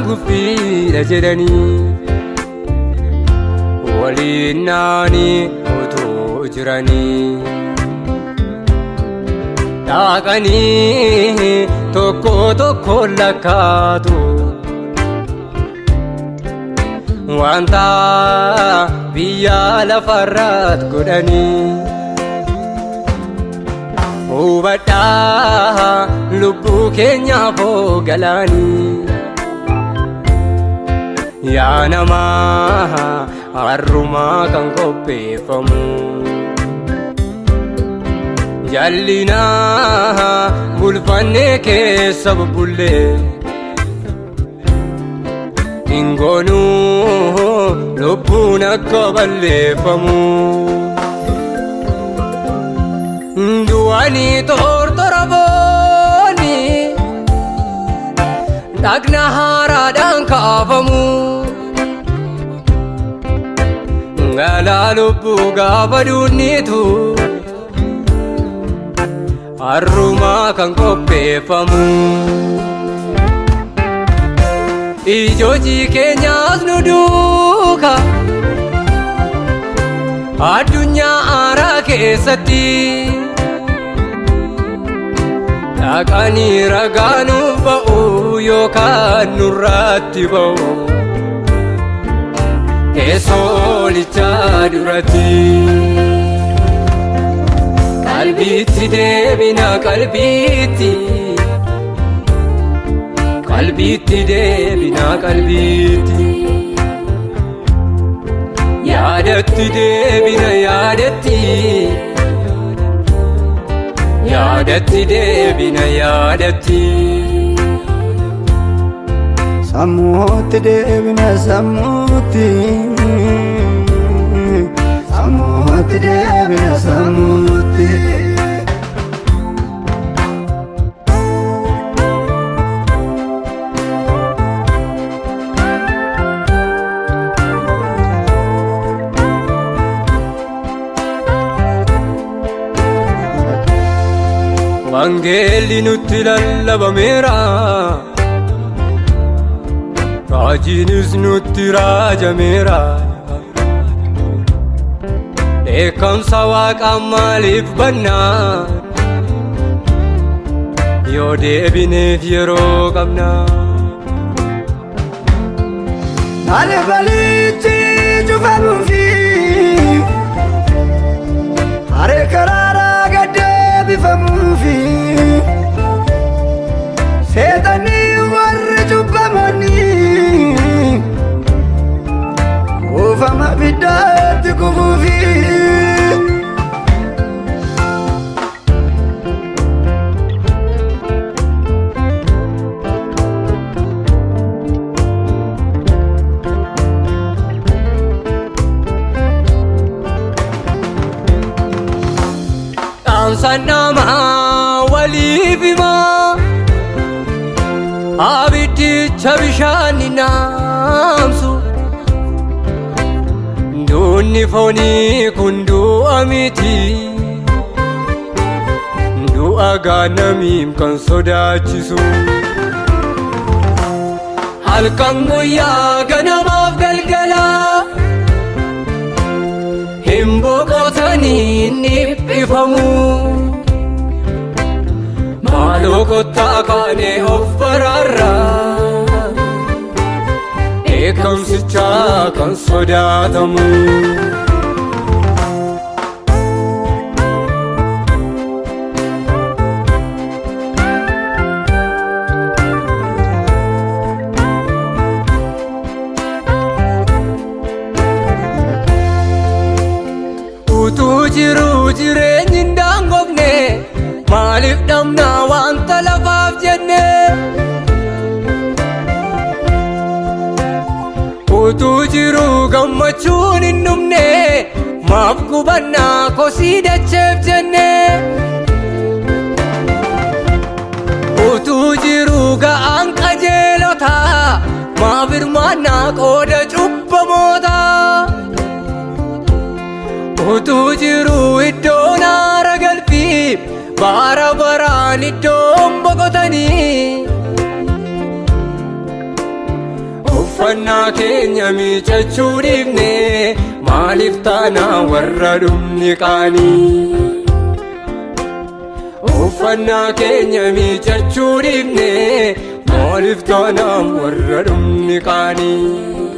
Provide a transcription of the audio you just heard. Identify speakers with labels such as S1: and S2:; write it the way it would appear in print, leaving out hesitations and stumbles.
S1: guffiidha jedhanii waliin naanii utuu jiranii dhaqanii tokko tokko lakkaatu wanta biyya lafarraat godhanii hubadhaa lubbuu keenyaaf galaanii yaa namaa harrumaa kan qopheeffamu jallinaa bulfannee keessa bubbullee hingoonuu lubbuun akka balleeffamu du'anii tortoraboonni dhagna haaraadhaan kaafamu galaa lubbuu gaafa duunnitu harrumaa kan qopheeffamu ijoojii keenyaas nu duuka addunyaa haaraa keessatti dhaqanii ragaa nuuf ba'u yookaan nurratti ba'u teessoolichaa duratti qalbiitti deebina qalbiitti deebina qalbiitti yaadatti deebina yaadatti deebina yaadatti
S2: sammuutti deebina sammuutti deebina sammuutti
S1: wangeelli nutti lallabameera raajiinis nutti raajameera dheekkamsa waaqaan maaliif bannaa yoo deebineef yeroo qabna
S2: balbalichi cufamuufi haree karaaraa gad deebifamuufi seexanni warri cubbamoonni kuufama biddaatti kufuufi
S1: dhaamsannamaa waliif himaa abiddicha bishaan naamsu duunni foonii kun du'a miti du'a gaannamiim kan sodaachisu halkan guyyaa ganamaaf galgalaa hin boqotanii dhiphifamu maaloo kottaa kaanee of baraarraa dheekkamsichaa kan sodaatamu utuu jiruu jireenyi hin daangofne maaliif dhabnaa wanta lafaaf jenne utuu jiruu gammachuun hin dhumne maaf gubannaa kosii dacheef jenne utuu jiruu ga'aan qajeelotaa maaf hirmaannaa qooda cubbamootaa utuu jiruu iddoon aara galfii bara baraan iddoon boqotanii uffannaa keenya miiccachuu dhiifne maaliif taanaa warra dhumni qaanii. Uffannaa keenya miiccachuu dhiifne maaliif taanaa warra dhumni qaanii.